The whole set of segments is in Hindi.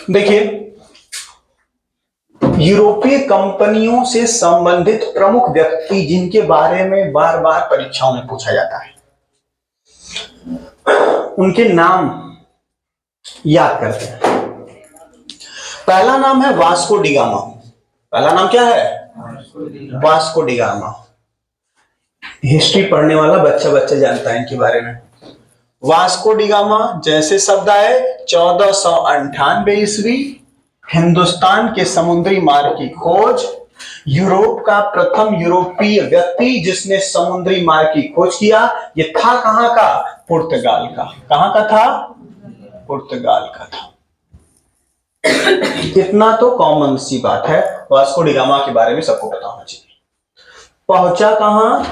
देखिए, यूरोपीय कंपनियों से संबंधित प्रमुख व्यक्ति जिनके बारे में बार बार परीक्षाओं में पूछा जाता है, उनके नाम याद करते हैं। पहला नाम है वास्को डी गामा। पहला नाम क्या है? Vasco D gamma. हिस्ट्री पढ़ने वाला बच्चा बच्चा जानता है इनके बारे में। वास्को डी गामा जैसे शब्द आए, 1498 ईस्वी, हिंदुस्तान के समुद्री मार्ग की खोज, यूरोप का प्रथम यूरोपीय व्यक्ति जिसने समुद्री मार्ग की खोज किया। ये था कहां का? पुर्तगाल का। कहां का था? पुर्तगाल का था। इतना तो कॉमन सी बात है, वास्को डी गामा के बारे में सबको पता होना चाहिए। पहुंचा कहां?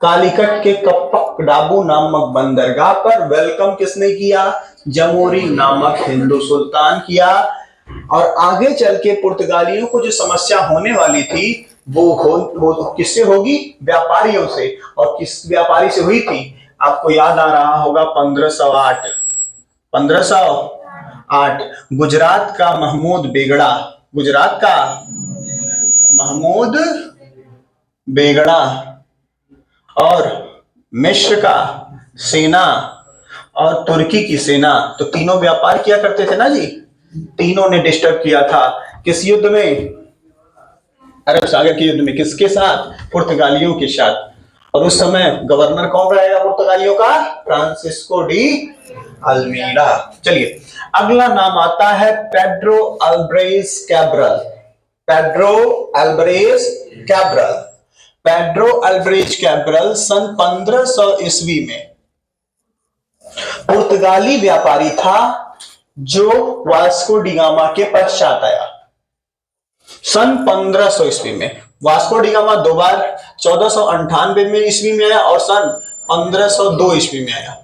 कालीकट के कप्पक डाबू नामक बंदरगाह पर। वेलकम किसने किया? जमोरी नामक हिंदू सुल्तान किया। और आगे चल के पुर्तगालियों को जो समस्या होने वाली थी वो किससे होगी? व्यापारियों से। और किस व्यापारी से हुई थी? आपको याद आ रहा होगा 1508। 1508 गुजरात का महमूद बेगड़ा। गुजरात का महमूद बेगड़ा और मिस्र का सेना और तुर्की की सेना, तो तीनों व्यापार किया करते थे ना जी। तीनों ने डिस्टर्ब किया था किस युद्ध में? अरब सागर के युद्ध में। किसके साथ? पुर्तगालियों के साथ। और उस समय गवर्नर कौन रहेगा पुर्तगालियों का? Francisco de Almeida. चलिए, अगला नाम आता है Pedro Alvares Cabral. Pedro Alvares Cabral. Pedro Alvares Cabral सन 1500 ईस्वी में पुर्तगाली व्यापारी था जो वास्को डी गामा के पश्चात आया। सन 1500 ईस्वी में वास्को डी गामा दो बार, 1498 में ईस्वी में आया और सन 1502 ईस्वी में आया।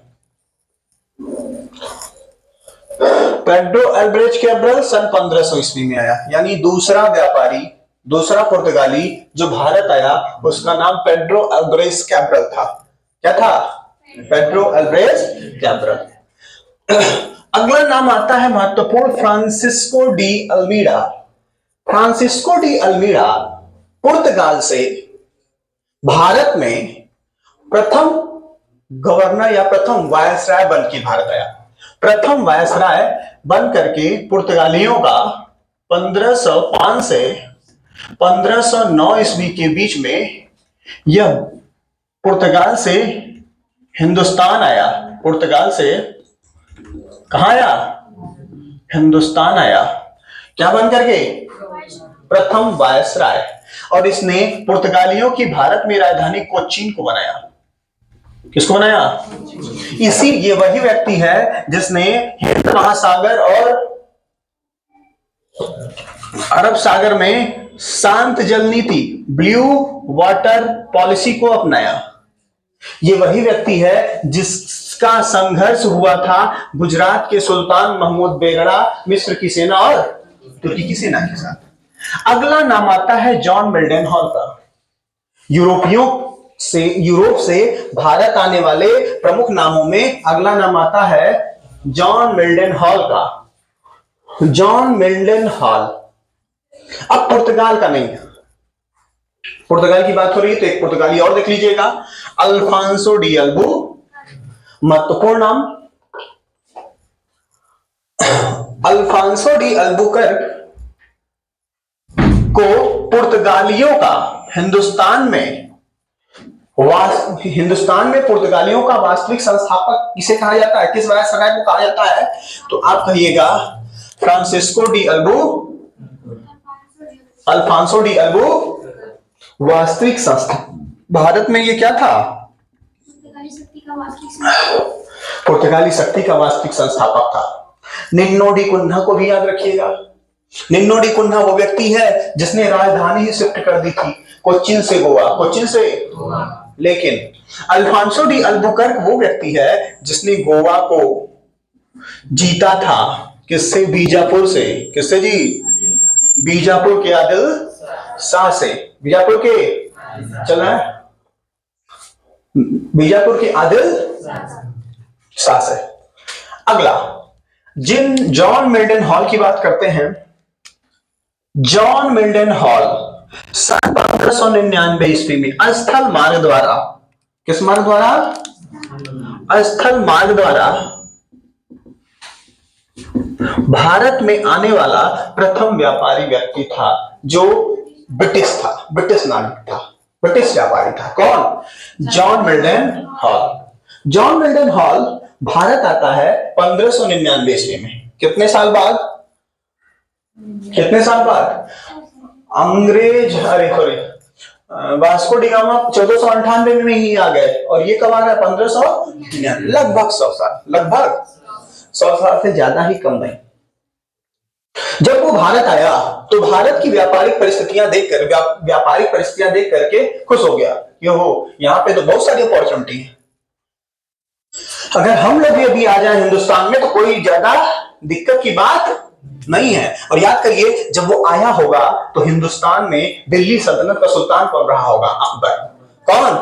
पेड्रो अल्ब्रेज कैब्रल सन 1500 ईस्वी में आया, यानी दूसरा व्यापारी, दूसरा पुर्तगाली जो भारत आया, उसका नाम पेड्रो अल्ब्रेज कैब्रल था। क्या था? Pedro Alvares Cabral. अगला नाम आता है महत्वपूर्ण, Francisco de Almeida. Francisco de Almeida पुर्तगाल से भारत में प्रथम गवर्नर या प्रथम वायसराय बन के भारत आया। प्रथम वायसराय बन करके पुर्तगालियों का 1505 से 1509 ईस्वी के बीच में यह पुर्तगाल से हिंदुस्तान आया। पुर्तगाल से कहां आया? हिंदुस्तान आया। क्या बन करके? प्रथम वायसराय। और इसने पुर्तगालियों की भारत में राजधानी कोचीन को बनाया। किसको बनाया? ये वही व्यक्ति है जिसने हिंद महासागर और अरब सागर में शांत जल नीति, ब्लू वाटर पॉलिसी को अपनाया। ये वही व्यक्ति है जिसका संघर्ष हुआ था गुजरात के सुल्तान महमूद बेगड़ा, मिस्र की सेना और तुर्की की सेना के साथ। अगला नाम आता है जॉन मिल्डन हॉल का। यूरोप से भारत आने वाले प्रमुख नामों में अगला नाम आता है जॉन मिल्डन हॉल का। John Mildenhall. अब पुर्तगाल का नहीं है, पुर्तगाल की बात हो रही है तो एक पुर्तगाली और देख लीजिएगा, अल्फांसो डी अल्बू। महत्वपूर्ण नाम, अल्फांसो डी अल्बुकर्क को पुर्तगालियों का हिंदुस्तान में पुर्तगालियों का वास्तविक संस्थापक किसे कहा जाता है? किस वायसराय को कहा जाता है? तो आप कहिएगा फ्रांसिस्को डी अल्बू, अल्फांसो डी अल्बू वास्तविक संस्था। भारत में ये क्या था? पुर्तगाली शक्ति का वास्तविक संस्थापक था। निन्नो डी कुन्हा को भी याद रखिएगा। निन्नो डी कुन्हा वो व्यक्ति है जिसने राजधानी ही शिफ्ट कर दी थी कोचीन से गोवा, कोचीन से। लेकिन अल्फांसो डी अल्बुकर्क वो व्यक्ति है जिसने गोवा को जीता था। किससे? बीजापुर से। किससे जी? बीजापुर के आदिल शाह से। बीजापुर के चला बीजापुर के आदिल शाह से। अगला जिन जॉन मिल्टन हॉल की बात करते हैं, जॉन मिल्टन हॉल सन 1599 ईस्वी में अस्थल मार्ग द्वारा, किस मार्ग द्वारा? अस्थल मार्ग द्वारा भारत में आने वाला प्रथम व्यापारी व्यक्ति था, जो ब्रिटिश था, ब्रिटिश नागरिक था, ब्रिटिश व्यापारी था। कौन? John Milton hall. John Milton hall Bharat आता है 1599 ईस्वी में। कितने साल बाद? कितने साल बाद? अंग्रेज, अरे सॉरी, वास्को डी गामा 1498 में ही आ गए, और ये कब आ गया? 1500, लगभग 100 साल, लगभग 100 साल से ज्यादा ही कम नहीं। जब वो भारत आया तो भारत की व्यापारिक परिस्थितियां देखकर, व्यापारिक परिस्थितियां देख करके खुश हो गया कि हो, यहाँ पे तो बहुत सारी अपॉर्चुनिटी है, अगर हम लोग भी अभी आ जाए हिंदुस्तान में तो कोई ज्यादा दिक्कत की बात नहीं है। और याद करिए, जब वो आया होगा तो हिंदुस्तान में दिल्ली सल्तनत का सुल्तान कौन रहा होगा? अकबर। कौन?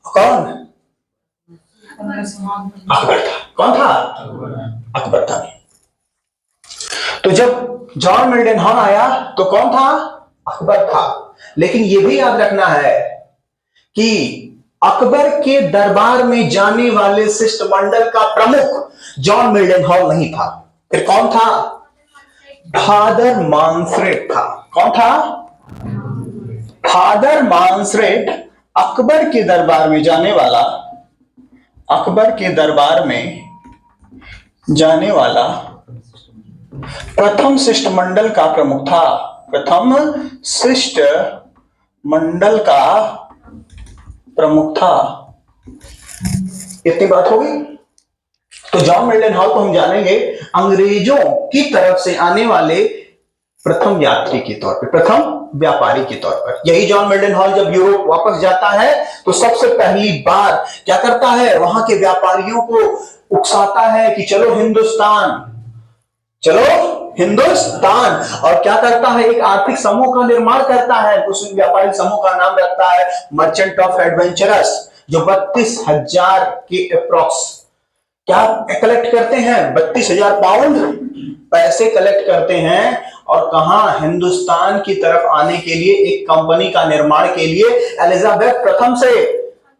कौन? अकबर था। कौन था? अकबर था। तो जब जॉन मिल्टन हॉल आया तो कौन था? अकबर था। लेकिन यह भी याद रखना है कि अकबर के दरबार में जाने वाले शिष्टमंडल का प्रमुख जॉन मिल्टन हॉल नहीं था। फिर कौन था? फादर मानसरेट था। कौन था? फादर मानसरेट अकबर के दरबार में जाने वाला, अकबर के दरबार में जाने वाला प्रथम शिष्टमंडल का प्रमुख था। प्रथम शिष्टमंडल का प्रमुख था। इतनी बात होगी। तो जॉन मिल्टन हॉल को हम जानेंगे अंग्रेजों की तरफ से आने वाले प्रथम यात्री के तौर पर, प्रथम व्यापारी के तौर पर। यही जॉन मिल्टन हॉल जब यूरोप वापस जाता है तो सबसे पहली बार क्या करता है? वहां के व्यापारियों को उकसाता है कि चलो हिंदुस्तान, चलो हिंदुस्तान। और क्या करता है? एक आर्थिक समूह का निर्माण करता है। उस व्यापारिक समूह का नाम रखता है मर्चेंट ऑफ एडवेंचरस, जो 32,000 के अप्रॉक्स क्या कलेक्ट करते हैं? 32,000 पाउंड पैसे कलेक्ट करते हैं। और कहां? हिंदुस्तान की तरफ आने के लिए एक कंपनी का निर्माण के लिए एलिजाबेथ प्रथम से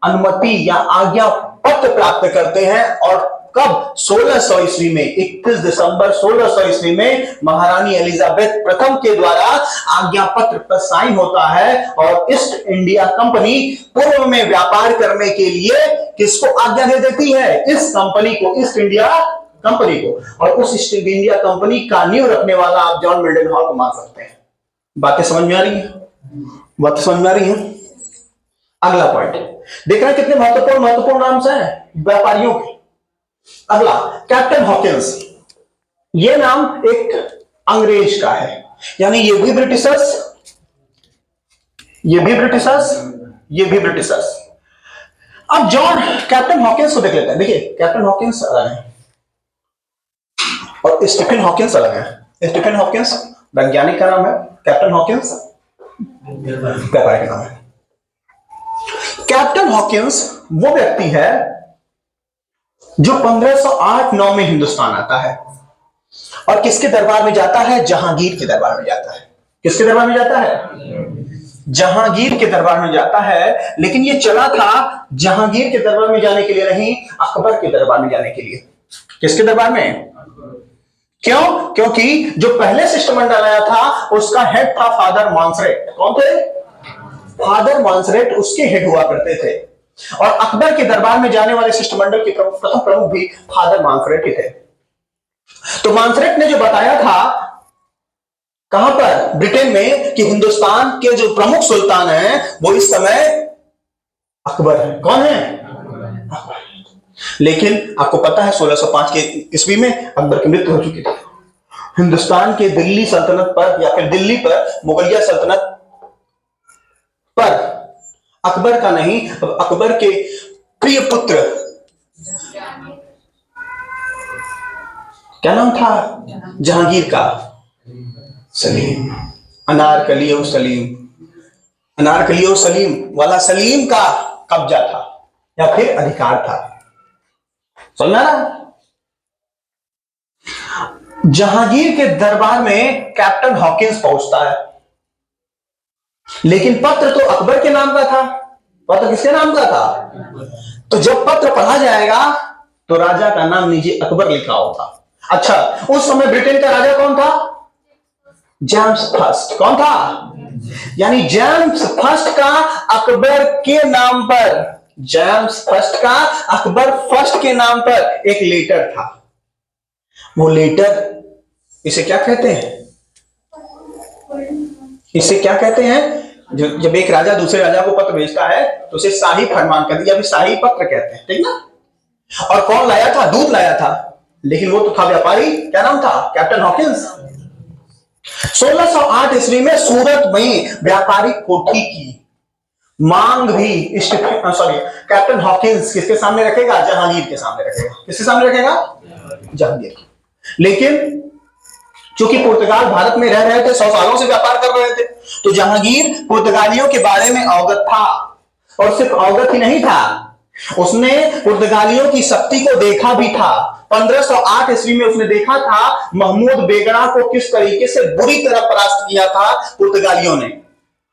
अनुमति या आज्ञा पत्र प्राप्त करते हैं। और कब? 1600 ईस्वी में, 21 दिसंबर 1600 ईस्वी में महारानी एलिजाबेथ प्रथम के द्वारा आज्ञा पत्र पर साइन होता है। और ईस्ट इंडिया कंपनी पूर्व में व्यापार करने के लिए किसको आज्ञा दे देती है? इस कंपनी को, ईस्ट इंडिया कंपनी को। और उस ईस्ट इंडिया कंपनी का नींव रखने वाला आप जॉन मिल्टन हॉल को मान सकते हैं। बातें समझ में आ रही है? बातें समझ में आ रही है? अगला पॉइंट देख रहे हैं, कितने महत्वपूर्ण महत्वपूर्ण नाम हैं व्यापारियों के। अगला, कैप्टन हॉकिंस। यह नाम एक अंग्रेज का है, यानी ये भी ब्रिटिशर्स, ये भी ब्रिटिशर्स, ये भी ब्रिटिशर्स। अब जॉन कैप्टन हॉकिंस को देख लेते हैं। देखिए, कैप्टन हॉकिंस अलग है और स्टीफन हॉकिंस अलग है। स्टीफन हॉकिंस वैज्ञानिक का नाम है, कैप्टन हॉकिंस व्यापारी का नाम है। कैप्टन हॉकिंस वो व्यक्ति है जो 1508-9 में हिंदुस्तान आता है और किसके दरबार में जाता है? जहांगीर के दरबार में जाता है। किसके दरबार में जाता है? जहांगीर के दरबार में जाता है। लेकिन ये चला था जहांगीर के दरबार में जाने के लिए नहीं, अकबर के दरबार में जाने के लिए। किसके दरबार में? क्यों? क्योंकि जो पहले शिष्टमंडल आया था उसका हेड था फादर मानसरेट। कौन थे? फादर मानसरेट उसके हेड हुआ करते थे। और अकबर के दरबार में जाने वाले शिष्टमंडल के प्रथम प्रमुख भी फादर मानसरेट ही थे। तो मानसरेट ने जो बताया था, कहां पर? ब्रिटेन में, कि हिंदुस्तान के जो प्रमुख सुल्तान हैं वो इस समय अकबर है। कौन है? लेकिन आपको पता है 1605 के ईस्वी में अकबर की मृत्यु हो चुकी थी। हिंदुस्तान के दिल्ली सल्तनत पर या फिर दिल्ली पर, मुगलिया सल्तनत पर अकबर का नहीं, अकबर के प्रिय पुत्र, क्या नाम था? जहांगीर का सलीम, अनारकलियो सलीम, अनारकलियो सलीम वाला सलीम का कब्जा था या फिर अधिकार था। समझना ना? जहांगीर के दरबार में कैप्टन हॉकिंस पहुंचता है, लेकिन पत्र तो अकबर के नाम का था। पत्र किसके नाम का था? तो जब पत्र पढ़ा जाएगा तो राजा का नाम नीचे अकबर लिखा होगा। अच्छा, उस समय ब्रिटेन का राजा कौन था? James first. कौन था? यानी जेम्स फर्स्ट का अकबर के नाम पर, जेम्स फर्स्ट का अकबर फर्स्ट के नाम पर एक लेटर था। वो लेटर, इसे क्या कहते हैं? इसे क्या कहते हैं? जब एक राजा दूसरे राजा को पत्र भेजता है तो उसे शाही फरमान कहते हैं या फिर शाही पत्र कहते हैं, ठीक ना? और कौन लाया था? दूध लाया था, लेकिन वो तो था व्यापारी। क्या नाम था? Captain Hawkins. 1608 ईस्वी में सूरत में व्यापारिक कोठी की मांग भी कैप्टन हॉकिंस किसके सामने रखेगा? जहांगीर के सामने रखेगा। किसके सामने रखेगा? जहांगीर। लेकिन चूंकि पुर्तगाल भारत में रह रहे थे, 100 सालों से व्यापार कर रहे थे, तो जहांगीर पुर्तगालियों के बारे में अवगत था। और सिर्फ अवगत ही नहीं था, उसने पुर्तगालियों की शक्ति को देखा भी था। 1508 ईस्वी में उसने देखा था महमूद बेगड़ा को किस तरीके से बुरी तरह परास्त किया था पुर्तगालियों ने।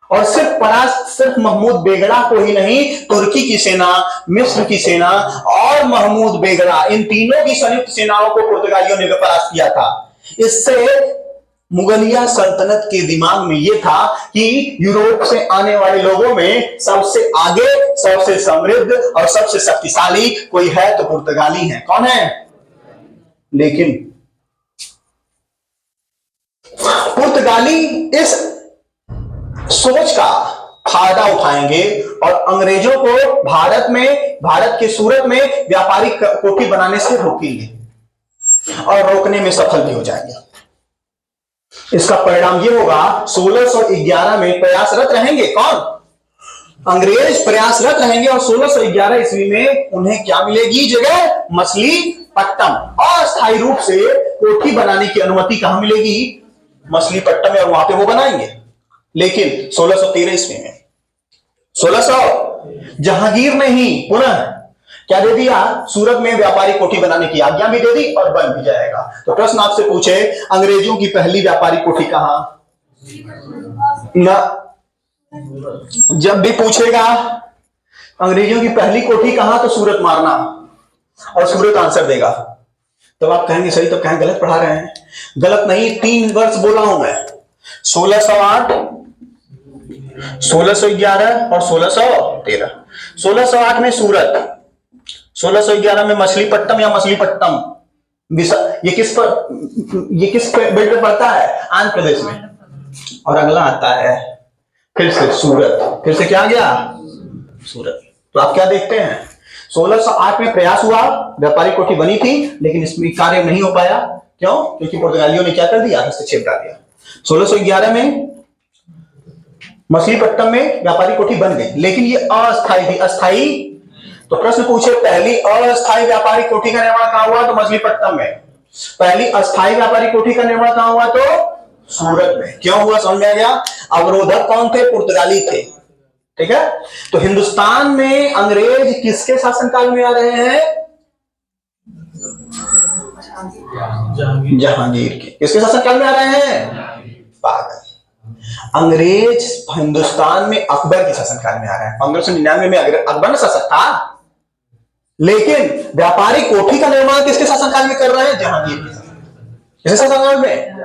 और सिर्फ महमूद बेगड़ा को ही नहीं, तुर्की की सेना, मिस्र की सेना और महमूद बेगड़ा, इन तीनों की संयुक्त सेनाओं को पुर्तगालियों ने परास्त किया था। इससे मुगलिया सल्तनत के दिमाग में यह था कि यूरोप से आने वाले लोगों में सबसे आगे, सबसे समृद्ध और सबसे शक्तिशाली कोई है तो पुर्तगाली है। कौन है? लेकिन पुर्तगाली इस सोच का फायदा उठाएंगे और अंग्रेजों को भारत के सूरत में व्यापारिक कोठी बनाने से रोकेंगे और रोकने में सफल भी हो जाएंगे। इसका परिणाम यह होगा, 1611 में प्रयासरत रहेंगे। कौन? अंग्रेज प्रयासरत रहेंगे और 1611 ईस्वी में उन्हें क्या मिलेगी जगह? मछलीपट्टम। अस्थायी रूप से कोठी बनाने की अनुमति कहां मिलेगी? मछलीपट्टम, और वहां पे वो बनाएंगे। लेकिन 1613 ईस्वी में 1600 जहांगीर ने ही पुनः क्या दे दिया? सूरत में व्यापारी कोठी बनाने की आज्ञा भी दे दी और बन भी जाएगा। तो प्रश्न आपसे पूछे, अंग्रेजों की पहली व्यापारी कोठी कहां? ना, जब भी पूछेगा अंग्रेजों की पहली कोठी कहां तो सूरत मारना और सूरत आंसर देगा। तब आप कहेंगे सही, तो कहें गलत पढ़ा रहे हैं। गलत नहीं, 3 वर्ष बोला हूं मैं, 1608, 1611 और 1613। 1608 में सूरत, 1611 में मछलीपट्टम या मछलीपट्टम। ये किस बेल्ट पे पड़ता है? आंध्र प्रदेश में। और अगला आता है फिर से सूरत। फिर से क्या आ गया? सूरत। तो आप क्या देखते हैं, 1608 में प्रयास हुआ, व्यापारिक कोठी बनी थी, लेकिन इसमें कार्य नहीं हो पाया। क्यों? क्योंकि पुर्तगालियों ने क्या कर दिया? हस्तक्षेप डाल दिया। 1611 में मछलीपट्टम में व्यापारिक कोठी बन गई, लेकिन ये अस्थायी थी। अस्थायी, तो प्रश्न पूछे पहली अस्थायी व्यापारी कोठी का निर्माण कहां हुआ? तो मछलीपट्टम में। पहली अस्थायी व्यापारी कोठी का निर्माण कहां हुआ? तो सूरत में। क्यों हुआ? समझ में आ गया। अवरोधक कौन थे? पुर्तगाली थे। ठीक है, तो हिंदुस्तान में अंग्रेज किसके शासनकाल में आ रहे हैं? जहांगीर के। किसके शासनकाल में आ रहे हैं? पागल, अंग्रेज हिंदुस्तान में अकबर के शासनकाल में आ रहे हैं। 1599 में अकबर ने शासक था, लेकिन व्यापारी कोठी का निर्माण किसके शासनकाल में कर रहे हैं? जहांगीर के शासनकाल में।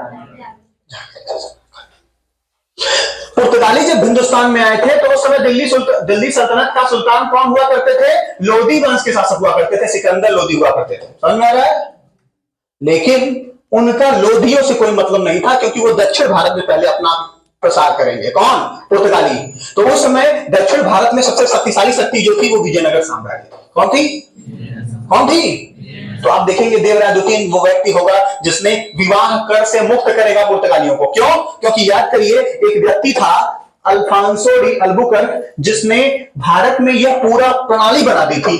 पुर्तगाली जब हिंदुस्तान में आए थे तो उस समय दिल्ली सल्तनत का सुल्तान कौन हुआ करते थे? लोधी वंश के शासक हुआ करते थे, सिकंदर लोधी हुआ करते थे। समझ में आ रहा है? लेकिन उनका लोधियों से कोई मतलब नहीं था, क्योंकि वो दक्षिण भारत में पहले अपना प्रसार करेंगे। कौन? पुर्तगाली। तो उस समय दक्षिण भारत में सबसे शक्तिशाली शक्ति जो थी वो विजयनगर साम्राज्य। कौन थी? कौन थी? तो आप देखेंगे देवराय द्वितीय वो व्यक्ति होगा जिसने विवाह कर से मुक्त करेगा पुर्तगालियों को। क्यों? क्योंकि याद करिए, एक व्यक्ति था अल्फांसो डी अल्बुकर्क, जिसने भारत में यह पूरा प्रणाली बना दी थी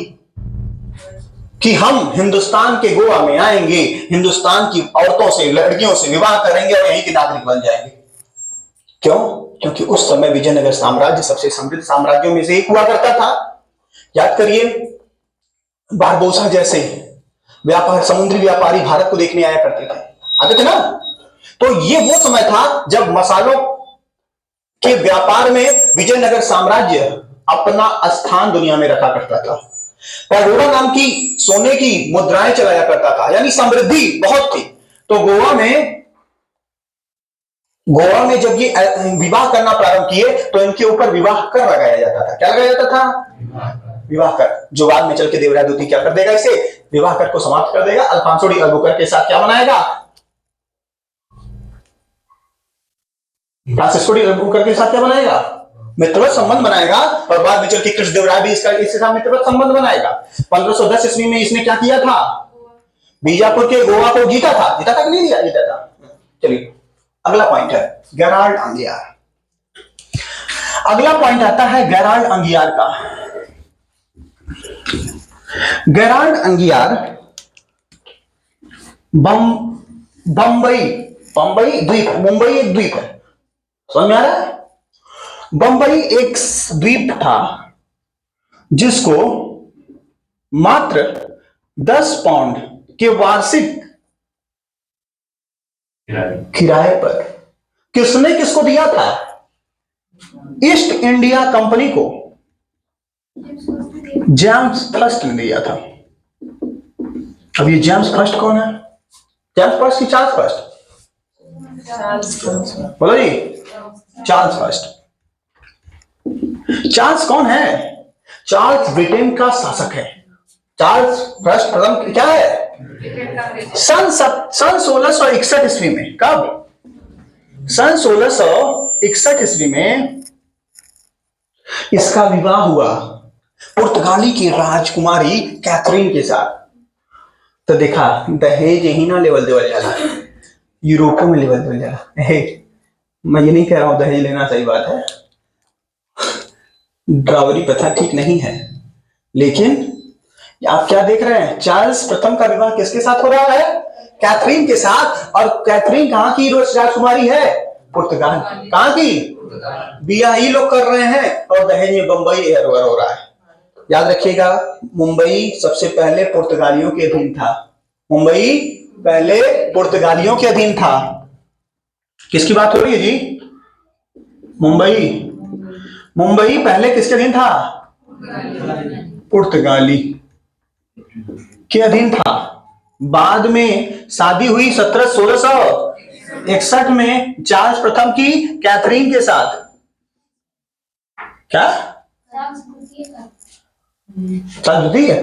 कि हम हिंदुस्तान के गोवा में आएंगे, हिंदुस्तान की औरतों से, लड़कियों से विवाह करेंगे और यहीं के नागरिक बन जाएंगे। क्यों? क्योंकि उस समय विजयनगर साम्राज्य सबसे समृद्ध साम्राज्यों में से एक हुआ करता था। याद करिए, बारबोसा जैसे समुद्री व्यापारी भारत को देखने आया करते थे। आते थे ना। तो ये वो समय था जब मसालों के व्यापार में विजयनगर साम्राज्य अपना स्थान दुनिया में रखा करता था। पैगोडा नाम की सोने की मुद्राएं चलाया करता था, यानी समृद्धि बहुत थी। तो गोवा में जब ये विवाह करना प्रारंभ किए तो इनके ऊपर विवाह कर लगाया जाता था। क्या लगाया जाता था? विवाह कर, जो बाद में चल के देवराय द्वितीय क्या कर देगा, इसे विवाह कर को समाप्त कर देगा। अल्फांसो डी अल्बुकर्क के साथ क्या बनाएगा? फ्रांसिस्को डी अल्बुकर्क के साथ क्या बनाएगा? मित्रवत संबंध बनाएगा। और बाद में चल के कृष्णदेवराय भी इसके साथ मित्रवत संबंध बनाएगा। 1510 ईस्वी में इसने क्या किया था? बीजापुर के गोवा को जीता था। जीता था कि नहीं जीता था? चलिए अगला पॉइंट है गेराल्ड अंगियार। अगला पॉइंट आता है गेराल्ड अंगियार का। गेराल्ड अंगियार बंबई द्वीप, मुंबई एक द्वीप है, समझ में आ रहा है? बंबई एक द्वीप था जिसको मात्र 10 पाउंड के वार्षिक किराए पर किसको दिया था? ईस्ट इंडिया कंपनी को जेम्स फर्स्ट ने दिया था। अब ये जेम्स फर्स्ट कौन है? जेम्स फर्स्ट की चार्ल्स फर्स्ट? बोलो जी, चार्ल्स फर्स्ट। चार्ल्स कौन है? चार्ल्स ब्रिटेन का शासक है। चार्ल्स फर्स्ट प्रथम क्या है? सन 1661 ईस्वी में। कब? सन 1661 ईस्वी में इसका विवाह हुआ पुर्तगाली की राजकुमारी कैथरीन के साथ। तो देखा, दहेज यही ना लेवल देवल जाला, यूरोपों में लेवल देवल जाला। मैं ये नहीं कह रहा हूं दहेज लेना सही बात है, ड्रावरी प्रथा ठीक नहीं है, लेकिन आप क्या देख रहे हैं? चार्ल्स प्रथम का विवाह किसके साथ हो रहा है? कैथरीन के साथ। और कैथरीन कहां की राजकुमारी है? पुर्तगाल। कहां की? बिया ही लोग कर रहे हैं और दहेज में बंबई एयरवर हो रहा है। याद रखिएगा, मुंबई सबसे पहले पुर्तगालियों के अधीन था। मुंबई पहले पुर्तगालियों के अधीन था। किसकी बात हो रही है जी? मुंबई पहले किसके अधीन था? पुर्तगाली के अधीन था। बाद में शादी हुई 1661 में चार्ल्स प्रथम की कैथरीन के साथ। क्या? चार्ल्स द्वितीय है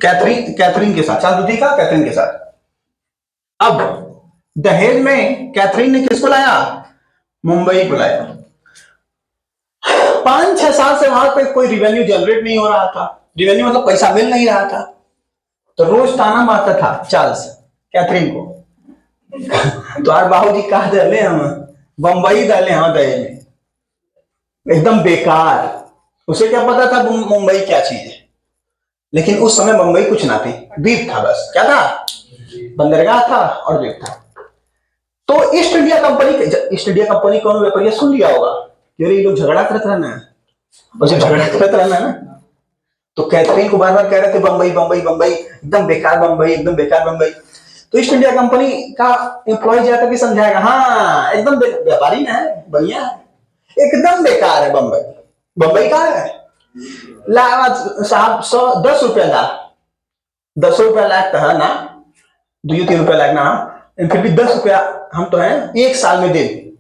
कैथरीन के साथ, चार्ल्स द्वितीय का कैथरीन के साथ। अब दहेज में कैथरीन ने किसको लाया? मुंबई को लाया। 5-6 साल से वहां पे कोई रिवेन्यू जनरेट नहीं हो रहा था। रिवेन्यू मतलब पैसा मिल नहीं रहा था। तो रोज ताना मारता था चार्ल्स कैथरीन को, तो आज बाबू जी कहा डाले हम बंबई डाले हम दहेज में, एकदम बेकार। उसे क्या पता था मुंबई क्या चीज है? लेकिन उस समय मुंबई कुछ ना थी, द्वीप था बस। क्या था? बंदरगाह था और द्वीप था। तो ईस्ट इंडिया कंपनी कौन व्यापारी सुन लिया होगा कि ये लोग झगड़ा करते रहना है, और जब झगड़ा करते रहना है ना, तो कैथरीन को बार बार कह रहे थे बंबई बंबई बंबई, एकदम बेकार बंबई, एकदम बेकार बंबई। तो ईस्ट इंडिया कंपनी का एम्प्लॉय जाकर के समझाएगा, हाँ एकदम व्यापारी ना है, बढ़िया है, एकदम बेकार है बंबई। बंबई का है ला साहब 10 रुपया ला, 10 रुपया लाख तो है ना, 2-3 रुपया लाख ना, फिर भी 10 रुपया हम तो हैं 1 साल में दे।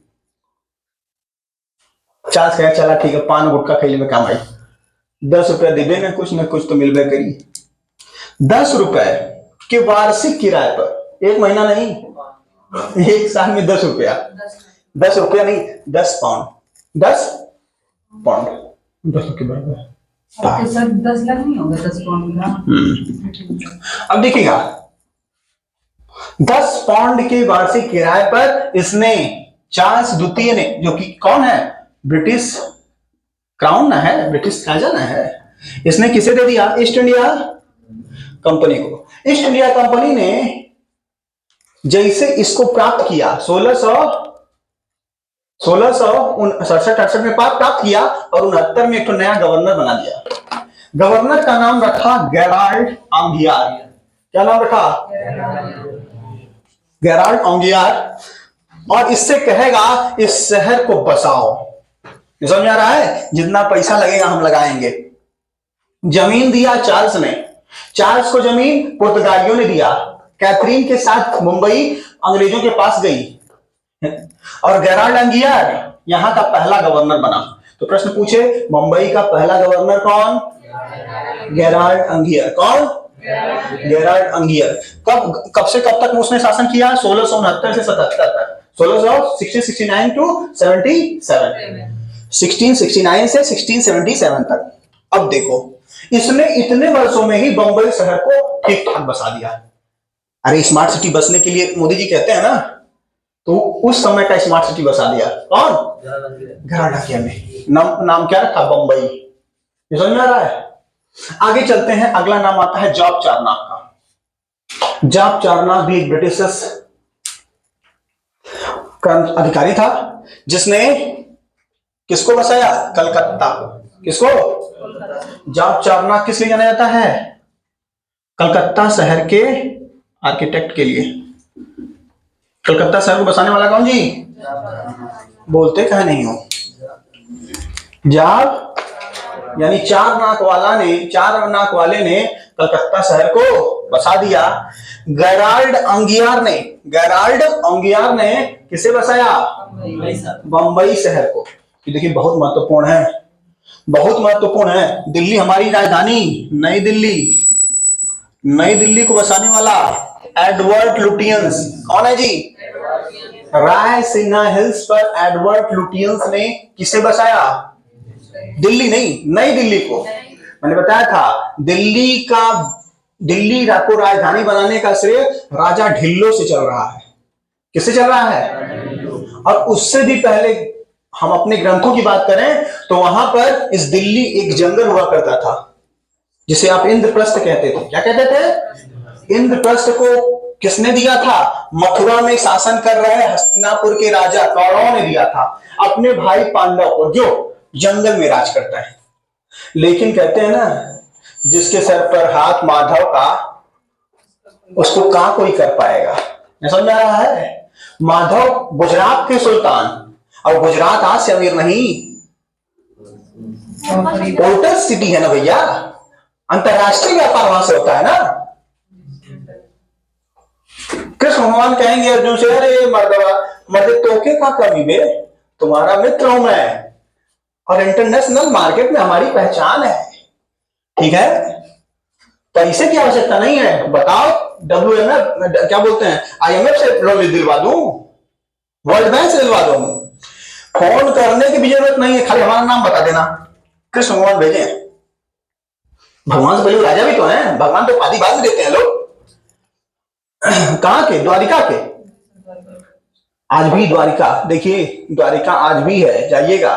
चार्ल्स कहे चला ठीक है, पान गुटखा खेले में काम आई, 10 रुपया दे देना, कुछ ना कुछ तो मिलबे करी। 10 रुपए के वार्षिक किराए पर, 1 महीना नहीं, 1 साल में 10 रुपया। 10 रुपया नहीं, 10 पाउंड, 10 पाउंड, 10 के बराबर। 10 लाख नहीं होगा 10 पाउंड का। अब देखिएगा, 10 पाउंड के वार्षिक किराए पर इसने चार्ल्स द्वितीय ने, जो कि कौन है? ब्रिटिश क्राउन ना है, ब्रिटिश राजा ना है, इसने किसे दे दिया? ईस्ट इंडिया कंपनी को। ईस्ट इंडिया कंपनी ने जैसे इसको प्राप्त किया 1667-68 में प्राप्त किया, और 69 में एक नया गवर्नर बना दिया। गवर्नर का नाम रखा गेराल्ड अंगियार। क्या नाम रखा? गेराल्ड ओंगियार, और इससे कहेगा इस शहर को बसाओ। समझ में आ रहा है? जितना पैसा लगेगा हम लगाएंगे। जमीन दिया चार्ल्स ने, चार्ल्स को जमीन पुर्तगालियों ने दिया। कैथरीन के साथ मुंबई अंग्रेजों के पास गई, और गेराल्ड अंगियार यहां का पहला गवर्नर बना। तो प्रश्न पूछे, मुंबई का पहला गवर्नर कौन? Gerald Aungier. कौन? Gerald Aungier. कब से कब तक उसने शासन किया? 1669 से 77 तक। 1669 टू 77, 1669 से 1677 तक। अब देखो, इसने इतने वर्षों में ही बंबई शहर को ठीक ठाक बसा दिया। अरे स्मार्ट सिटी बसने के लिए मोदी जी कहते हैं ना, तो उस समय का स्मार्ट सिटी बसा दिया। कौन? गेराल्ड अंगियार ने। नाम क्या रखा? बंबई। ये समझ में आ रहा है? आगे चलते हैं, अगला नाम आता है जॉब चारनाक का। जॉब चारनाक भी एक ब्रिटिश अधिकारी था, जिसने किसको बसाया? कलकत्ता को। किसको? जॉब चारनाक किस लिए जाना जाता है? कलकत्ता शहर के आर्किटेक्ट के लिए। कलकत्ता शहर को बसाने वाला कौन जी? बोलते कहा नहीं हो? जॉब यानी चार नाक वाले ने कलकत्ता शहर को बसा दिया। गेराल्ड अंगियार ने किसे बसाया? बंबई शहर को। देखिए बहुत महत्वपूर्ण है, बहुत महत्वपूर्ण है। दिल्ली हमारी राजधानी, नई दिल्ली को बसाने वाला एडवर्ड लुटियंस। कौन है जी? राय सिन्हा हिल्स पर एडवर्ड लुटियंस ने किसे बसाया? दिल्ली नहीं, नई दिल्ली को। मैंने बताया था, दिल्ली को राजधानी बनाने का श्रेय राजा ढिल्लो से चल रहा है। किससे चल रहा है? और उससे भी पहले हम अपने ग्रंथों की बात करें तो वहां पर इस दिल्ली एक जंगल हुआ करता था, जिसे आप इंद्रप्रस्थ कहते थे। क्या कहते थे? इंद्रप्रस्थ को किसने दिया था? मथुरा में शासन कर रहे हस्तिनापुर के राजा कौरवों ने दिया था अपने भाई पांडव को, जो जंगल में राज करता है। लेकिन कहते हैं ना, जिसके सर पर हाथ माधव का, उसको कहां कोई कर पाएगा। समझ में आ रहा है? माधव गुजरात के सुल्तान, और गुजरात आज से अमीर नहीं, पोर्टल सिटी है ना भैया, अंतरराष्ट्रीय व्यापार वहां से होता है ना। कृष्ण भगवान कहेंगे अर्जुन से, अरे मर्द तोके का कमी बे, तुम्हारा मित्र हूं मैं, और इंटरनेशनल मार्केट में हमारी पहचान है। ठीक है, पैसे की आवश्यकता नहीं है। बताओ, WMF क्या बोलते हैं, IMF से लोन दिलवा दूं, वर्ल्ड बैंक से दिलवा दूं, फोन करने की भी जरूरत नहीं है, खाली हमारा नाम बता देना, कृष्ण भगवान भेजे। भगवान से पहले राजा भी तो है, भगवान तो उपाधि बाद में देते हैं लोग। कहां के? द्वारिका के। आज भी द्वारिका, देखिए द्वारिका आज भी है, जाइएगा,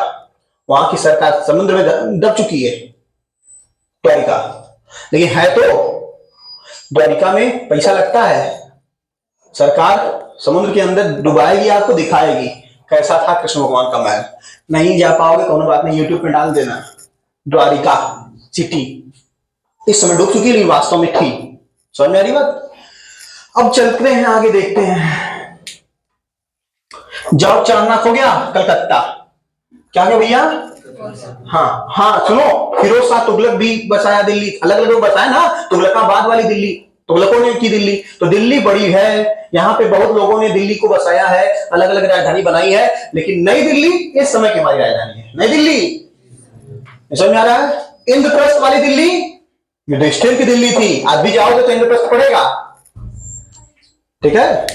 वहां की सरकार समुद्र में दब चुकी है द्वारिका, लेकिन है तो द्वारिका में पैसा लगता है। सरकार समुद्र के अंदर डुबाएगी, आपको दिखाएगी कैसा था कृष्ण भगवान का महल। नहीं जा पाओगे, कोनो बात नहीं, यूट्यूब पे डाल देना, द्वारिका सिटी इस समय डूब चुकी है, वास्तव में थी। समझ में आ रही बात? अब चलते हैं आगे, देखते हैं। जॉब चारनाक हो गया कलकत्ता, क्या गया भैया? हाँ सुनो, फिरोज शाह तुगलक भी बसाया दिल्ली, अलग अलग बसाया ना, तुगलकाबाद वाली दिल्ली, तुगलकों ने की दिल्ली। तो दिल्ली बड़ी है, यहाँ पे बहुत लोगों ने दिल्ली को बसाया है, अलग अलग राजधानी बनाई है, लेकिन नई दिल्ली इस समय की हमारी राजधानी है। नई दिल्ली समझ में आ रहा है? इंद्रप्रस्थ वाली दिल्ली युधिष्ठिर की दिल्ली थी, आज भी जाओगे तो इंद्रप्रस्थ पड़ेगा। ठीक है,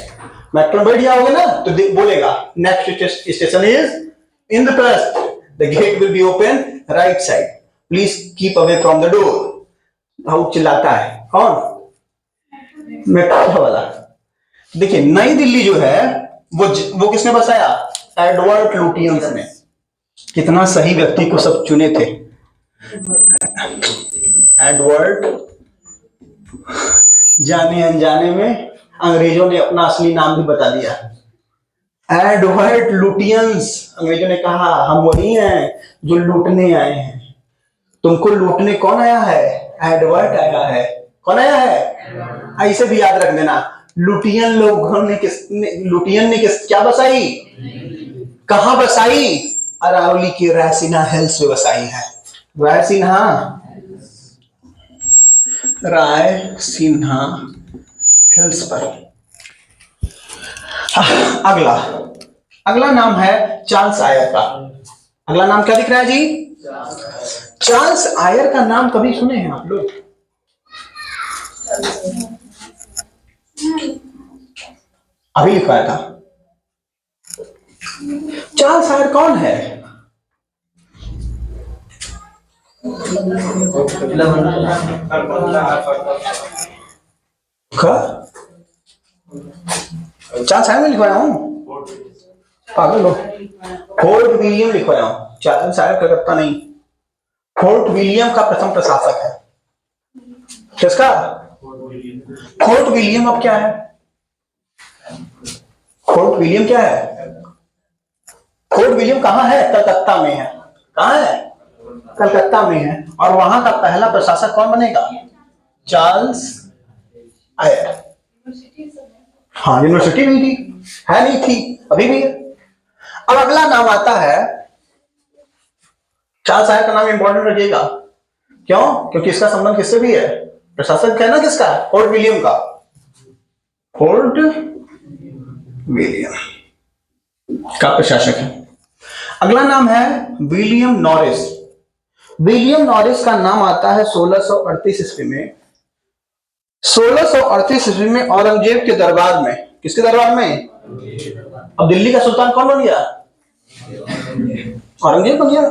मेट्रो बैठ जाओगे ना तो बोलेगा next station is Indraprastha, the gate will be open right side, please keep away from the door. बहुत चिल्लाता है कौन? मेट्रो वाला। देखिए नई दिल्ली जो है वो किसने बसाया? एडवर्ड लुटियंस ने। कितना सही व्यक्ति को सब चुने थे, एडवर्ड। जाने अनजाने में अंग्रेजों ने अपना असली नाम भी बता दिया, एडवर्ड लुटियंस। अंग्रेजों ने कहा हम वही हैं जो लूटने आए हैं। तुमको लूटने कौन आया है? एडवर्ड आया है। कौन आया है? ऐसे भी याद रख देना, लुटियन लोगों ने लुटियन ने क्या बसाई? कहां बसाई? अरावली की रायसीना हिल्स पे बसाई है। रायसीना हिल्स पर। अगला अगला नाम है चार्ल्स आयर का। अगला नाम क्या दिख रहा है जी? चार्ल्स आयर का नाम कभी सुने हैं आप लोग? अभी लिखवाया था। चार्ल्स आयर कौन है? चार्ल्स आयर में लिखवाया हूं, पागल हो। फोर्ट विलियम लिखवाया हूं, चार्ल्स आयर कलकत्ता नहीं। फोर्ट विलियम का प्रथम प्रशासक है। किसका? फोर्ट विलियम अब क्या है? फोर्ट विलियम क्या है? फोर्ट विलियम कहां है? कलकत्ता में है। कहां है? कलकत्ता में है। और वहां का पहला प्रशासक कौन बनेगा? Charles Eyre. हाँ, यूनिवर्सिटी भी थी, है नहीं थी, अभी भी है। अब अगला नाम आता है, चार्ल्स आयर का नाम इंपॉर्टेंट रखिएगा। क्यों? क्योंकि इसका संबंध किससे भी है? प्रशासक है ना किसका? फोर्ट विलियम का। फोर्ट विलियम का प्रशासक है। अगला नाम है विलियम नॉरिस। विलियम नॉरिस का नाम आता है 1638 ईस्वी में। 1638 ईस्वी में औरंगजेब के दरबार में। किसके दरबार में? अब दिल्ली का सुल्तान कौन बन गया? औरंगजेब बन गया।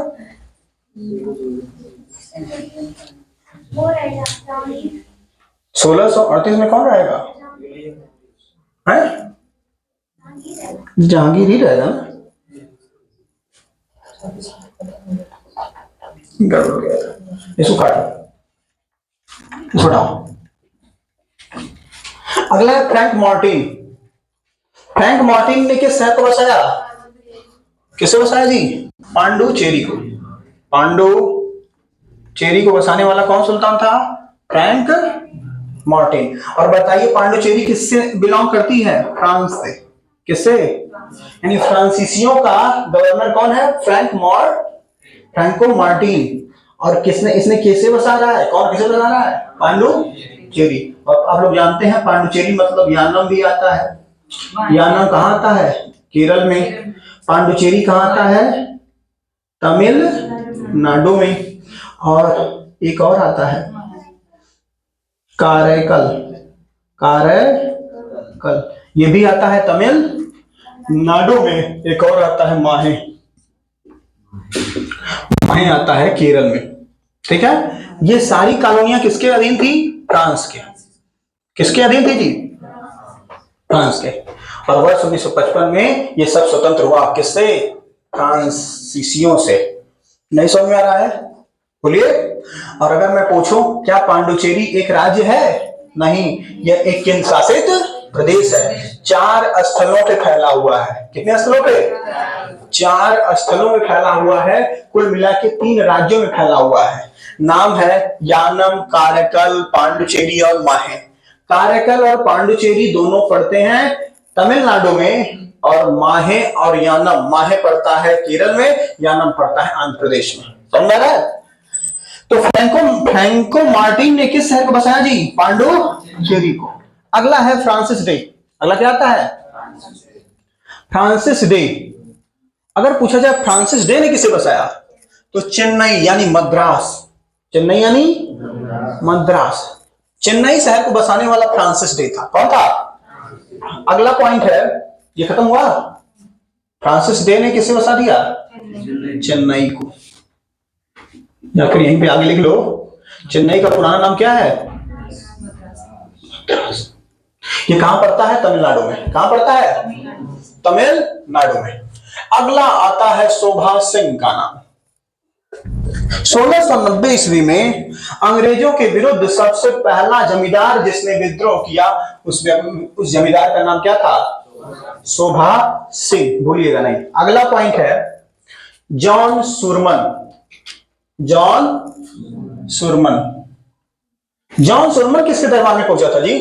1638 में कौन रहेगा? है जहांगीर ही रहेगा ना। इसको काटो, इसको हटाओ। अगला है फ्रैंक मार्टिन। फ्रैंक मार्टिन ने किस शहर को बसाया? किसे बसाया जी? पांडुचेरी को। पांडुचेरी को बसाने वाला कौन सुल्तान था? Frank Martin. और बताइए पांडुचेरी किससे बिलोंग करती है? फ्रांस से। किससे? यानी फ्रांसीसियों का गवर्नर कौन है? Franco Martin. और किसने इसने कैसे बसा रहा है? कौन किसे बसा रहा है? पांडुचेरी। और आप लोग जानते हैं पांडुचेरी मतलब यानम भी आता है। यानम कहाँ आता है? केरल में। पांडुचेरी कहाँ आता है? तमिलनाडु में। और एक और आता है काराइकल। ये भी आता है तमिलनाडु में। एक और आता है माहे आता है केरल में। ठीक है, ये सारी कॉलोनियां किसके अधीन थी? फ्रांस के। किसके अधीन थी जी? फ्रांस के। और वर्ष 1955 में ये सब स्वतंत्र हुआ। किससे? फ्रांसीसियों से। नहीं समझ में आ रहा है? बोलिए। और अगर मैं पूछूं क्या पांडुचेरी एक राज्य है? नहीं, यह एक केंद्र शासित प्रदेश है। 4 स्थलों पे फैला हुआ है। कितने स्थलों पे? 4 स्थलों में फैला हुआ है। कुल मिला के 3 राज्यों में फैला हुआ है। नाम है यानम, काराइकल, पांडुचेरी और माहे। काराइकल और पांडुचेरी दोनों पड़ते हैं तमिलनाडु में, और माहे और यानम, माहे पड़ता है केरल में, यानम पड़ता है आंध्र प्रदेश में। समझ आ रहा है? तो फ्रैंको मार्टिन ने किस शहर को बसाया जी? पांडुचेरी को। अगला है फ्रांसिस डे। अगला क्या आता है? Francis day. अगर पूछा जाए फ्रांसिस डे ने किसे बसाया, तो चेन्नई यानी मद्रास। चेन्नई यानी मद्रास। चेन्नई शहर को बसाने वाला फ्रांसिस डे था। कौन था? अगला पॉइंट है, ये खत्म हुआ। फ्रांसिस डे ने किसे बसा दिया? चेन्नई को। या फिर यहीं पे आगे लिख लो, चेन्नई का पुराना नाम क्या है? ये कहां पड़ता है? तमिलनाडु में। कहां पड़ता है? तमिलनाडु में। अगला आता है शोभा सिंह का नाम। 1690 ईस्वी में अंग्रेजों के विरुद्ध सबसे पहला जमींदार जिसने विद्रोह किया, उस जमींदार का नाम क्या था? शोभा सिंह। भूलिएगा नहीं। अगला पॉइंट है John Surman. John Surman. John Surman किसके दरबार में पहुंचा था जी?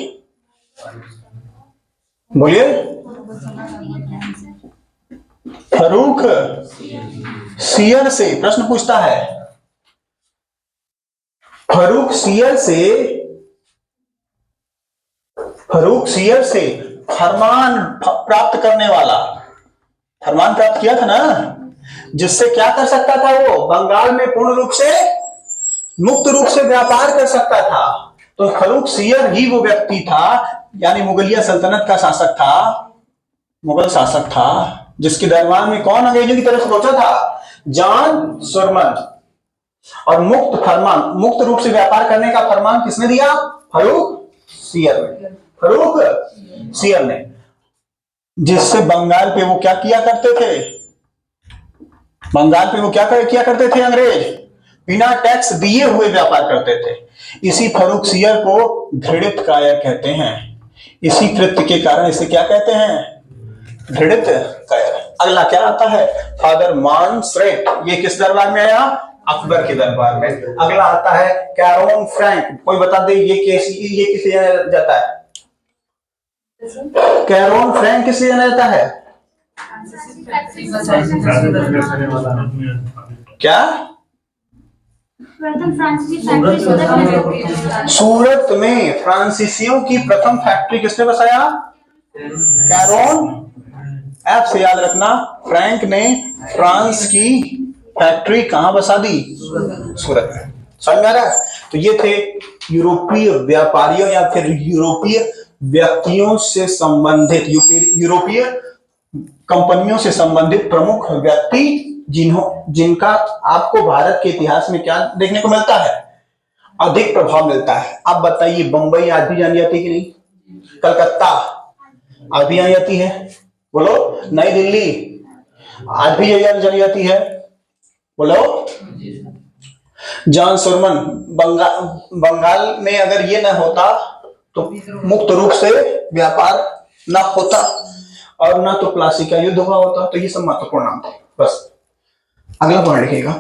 बोलिए। फरूक सियर से प्रश्न पूछता है। फरूक सियर से फरमान प्राप्त करने वाला, फरमान प्राप्त किया था ना, जिससे क्या कर सकता था, वो बंगाल में पूर्ण रूप से मुक्त रूप से व्यापार कर सकता था। तो फरूक सियर ही वो व्यक्ति था, यानी मुगलिया सल्तनत का शासक था, मुगल शासक था, जिसके दरबार में कौन अंग्रेजों की तरफ से पहुंचा था, जॉन सुरमन। और मुक्त रूप से व्यापार करने का फरमान किसने दिया, फरूक सियर ने, फरूक सियर ने, जिससे बंगाल पे वो क्या किया करते थे, बंगाल पे वो क्या किया करते थे, अंग्रेज बिना टैक्स दिए हुए व्यापार करते थे। इसी फरूक सियर को घृणित कायर कहते हैं। इसी कृत्य के कारण इसे क्या कहते हैं, घृणित कायर। अगला क्या आता है, फादर मानसरेट। ये किस दरबार में आया, अकबर के दरबार में। अगला आता है कैरोन फ्रैंक। कोई बता दे ये किसे जाना जाता है, कैरोन फ्रैंक किसे जाना जाता है, क्या, प्रथम फ्रांसीसी फैक्ट्री सूरत में फ्रांसीसियों की प्रथम फैक्ट्री किसने बसाया, कैरोन। एफ से याद रखना, फ्रैंक ने फ्रांस की फैक्ट्री कहां बसा दी, सूरत में। समझ में आ रहा है। तो ये थे यूरोपीय व्यापारियों या फिर यूरोपीय व्यक्तियों से संबंधित, यूरोपीय कंपनियों से संबंधित प्रमुख व्यक्ति जिनका आपको भारत के इतिहास में क्या देखने को मिलता है, अधिक प्रभाव मिलता है। अब बताइए, बंबई आज भी जानी जाती है कि नहीं, कलकत्ता आज भी जानी जाती है, बोलो, नई दिल्ली आज भी जानी जाती है, बोलो। जॉन सुरमन, बंगाल में अगर ये न होता तो मुक्त रूप से व्यापार न होता और ना तो प्लासी का युद्ध हुआ होता। तो ये सब महत्वपूर्ण नाम थे। बस अगला पॉइंट लिखिएगा।